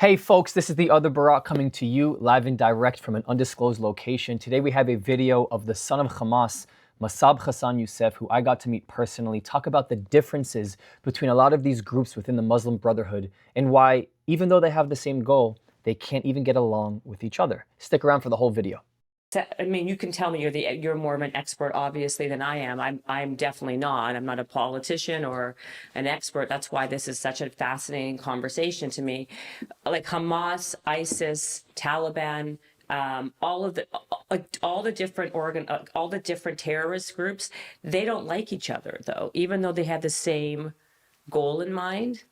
Hey folks, this is the other Barak coming to you live and direct from an undisclosed location. Today we have a video of the son of Hamas, Mosab Hassan Yousef, who I got to meet personally, talk about the differences between a lot of these groups within the Muslim Brotherhood and why, even though they have the same goal, they can't even get along with each other. Stick around for the whole video. I mean, you can tell me you're more of an expert, obviously, than I am. I'm definitely not. I'm not a politician or an expert. That's why this is such a fascinating conversation to me. Like Hamas, ISIS, Taliban, all the different terrorist groups, they don't like each other though, even though they have the same goal in mind.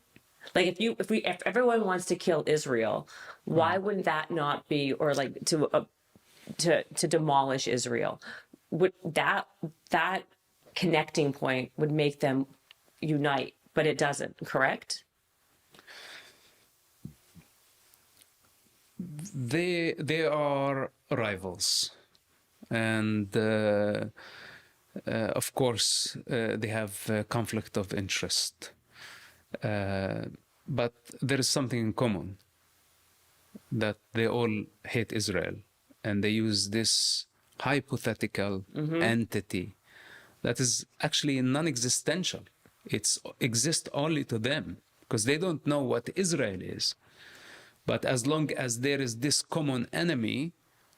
Like if everyone wants to kill Israel, why wouldn't that not be, or like to demolish Israel? Would that connecting point would make them unite, but it doesn't, correct? They are rivals, and of course they have conflict of interest, but there is something in common, that they all hate Israel. And they use this hypothetical entity that is actually non-existential. It exists only to them because they don't know what Israel is. But as long as there is this common enemy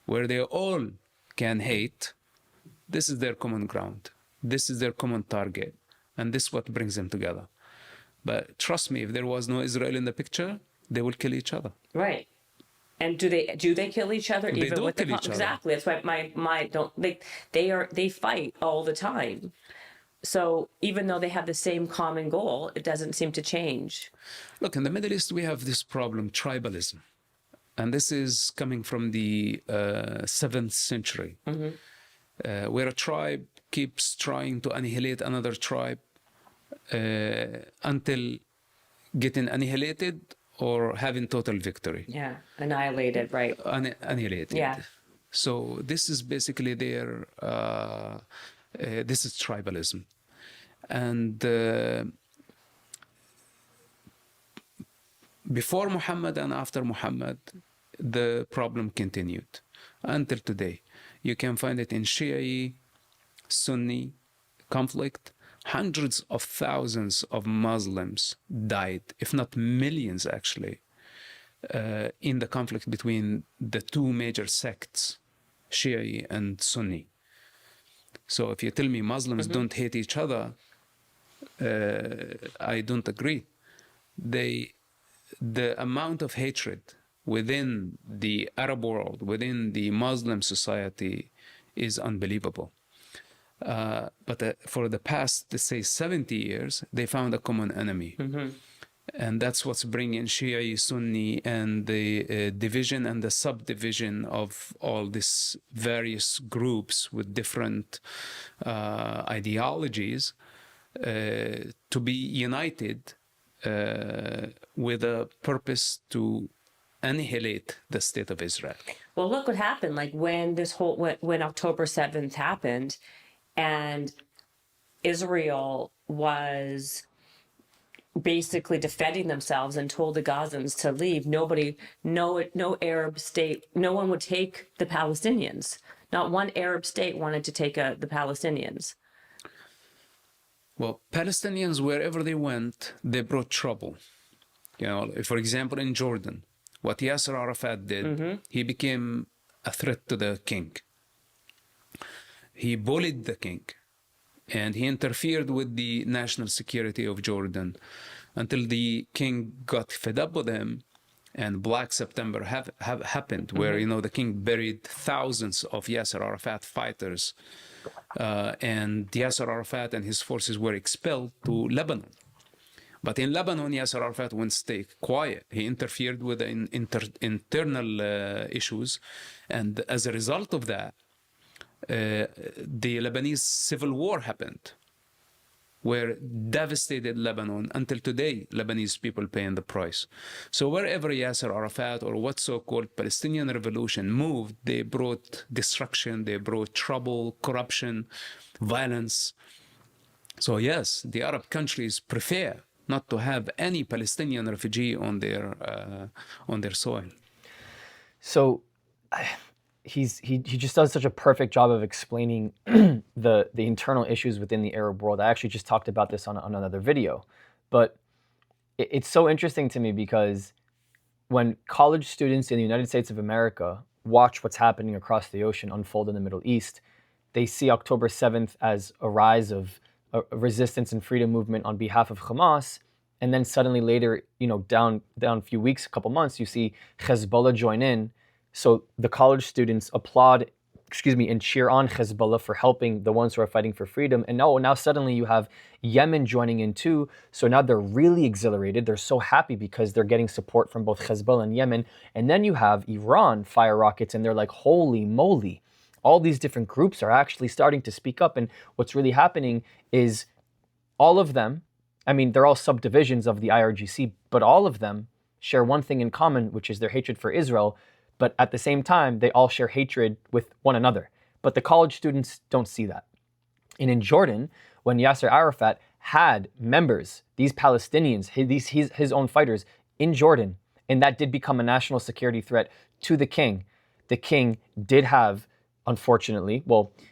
where they all can hate, this is their common ground. This is their common target. And this is what brings them together. But trust me, if there was no Israel in the picture, they will kill each other. Right. And do they kill each other? They don't kill each other. Exactly. That's why they fight all the time. So even though they have the same common goal, it doesn't seem to change. Look, in the Middle East, we have this problem, tribalism. And this is coming from the 7th century, where a tribe keeps trying to annihilate another tribe until getting annihilated or having total victory. Yeah, annihilated, right. Annihilated. Yeah. So this is basically their, this is tribalism. And before Muhammad and after Muhammad, the problem continued until today. You can find it in Shia, Sunni conflict. Hundreds of thousands of Muslims died, if not millions actually, in the conflict between the two major sects, Shia and Sunni. So if you tell me Muslims don't hate each other, I don't agree. The amount of hatred within the Arab world, within the Muslim society, is unbelievable. But for the past, let's say, 70 years, they found a common enemy. And that's what's bringing Shia, Sunni, and the division and the subdivision of all these various groups with different ideologies to be united with a purpose to annihilate the state of Israel. Well, look what happened. Like when October 7th happened, and Israel was basically defending themselves and told the Gazans to leave. No Arab state, no one would take the Palestinians. Not one Arab state wanted to take the Palestinians. Well, Palestinians, wherever they went, they brought trouble. You know, for example, in Jordan, what Yasser Arafat did, he became a threat to the king. He bullied the king, and he interfered with the national security of Jordan until the king got fed up with him, and Black September happened, where, you know, the king buried thousands of Yasser Arafat fighters, and Yasser Arafat and his forces were expelled to Lebanon. But in Lebanon, Yasser Arafat wouldn't stay quiet. He interfered with the internal issues, and as a result of that, the Lebanese civil war happened, where devastated Lebanon. Until today, Lebanese people paying the price. So wherever Yasser Arafat or what so-called Palestinian revolution moved, they brought destruction, they brought trouble, corruption, violence. So yes, the Arab countries prefer not to have any Palestinian refugee on their soil. So he just does such a perfect job of explaining the internal issues within the Arab world. I actually just talked about this on another video, but it's so interesting to me because when college students in the United States of America watch what's happening across the ocean unfold in the Middle East, they see October 7th as a rise of a resistance and freedom movement on behalf of Hamas. And then suddenly later, down a few weeks, a couple months, you see Hezbollah join in. So the college students applaud, and cheer on Hezbollah for helping the ones who are fighting for freedom. And now suddenly you have Yemen joining in too. So now they're really exhilarated. They're so happy because they're getting support from both Hezbollah and Yemen. And then you have Iran fire rockets and they're like, holy moly. All these different groups are actually starting to speak up. And what's really happening is all of them, I mean, they're all subdivisions of the IRGC, but all of them share one thing in common, which is their hatred for Israel. But at the same time, they all share hatred with one another. But the college students don't see that. And in Jordan, when Yasser Arafat had members, these Palestinians, his own fighters in Jordan, and that did become a national security threat to the king did have, unfortunately,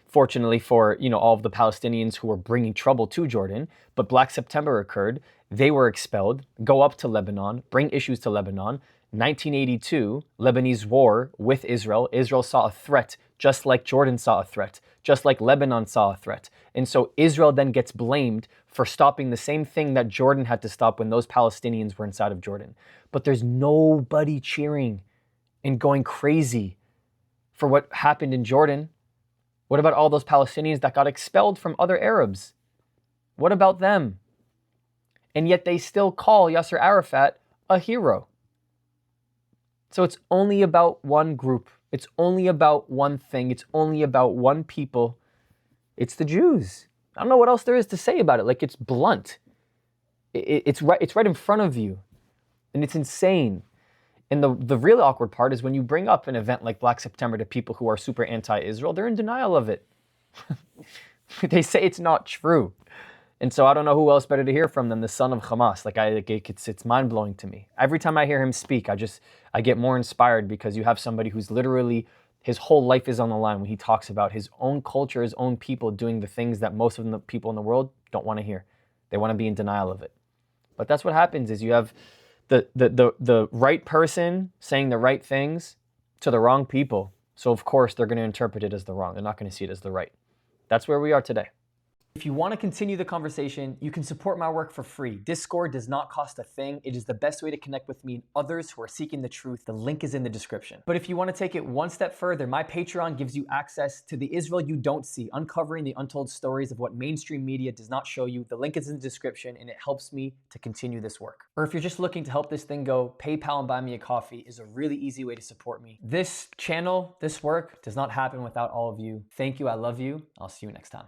fortunately for all of the Palestinians who were bringing trouble to Jordan, but Black September occurred. They were expelled, go up to Lebanon, bring issues to Lebanon. 1982, Lebanese war with Israel. Israel saw a threat just like Jordan saw a threat, just like Lebanon saw a threat. And so Israel then gets blamed for stopping the same thing that Jordan had to stop when those Palestinians were inside of Jordan. But there's nobody cheering and going crazy for what happened in Jordan. What about all those Palestinians that got expelled from other Arabs? What about them? And yet they still call Yasser Arafat a hero. So it's only about one group. It's only about one thing. It's only about one people. It's the Jews. I don't know what else there is to say about it. Like, it's blunt. It's right in front of you. And it's insane. And the real awkward part is when you bring up an event like Black September to people who are super anti-Israel, they're in denial of it. They say it's not true. And so I don't know who else better to hear from than the son of Hamas. It's mind-blowing to me. Every time I hear him speak, I get more inspired because you have somebody who's literally, his whole life is on the line when he talks about his own culture, his own people doing the things that most of the people in the world don't want to hear. They want to be in denial of it. But that's what happens is you have the right person saying the right things to the wrong people. So of course they're going to interpret it as the wrong. They're not going to see it as the right. That's where we are today. If you want to continue the conversation, you can support my work for free. Discord does not cost a thing. It is the best way to connect with me and others who are seeking the truth. The link is in the description. But if you want to take it one step further, my Patreon gives you access to the Israel you don't see, uncovering the untold stories of what mainstream media does not show you. The link is in the description and it helps me to continue this work. Or if you're just looking to help this thing go, PayPal and buy me a coffee is a really easy way to support me. This channel, this work does not happen without all of you. Thank you. I love you. I'll see you next time.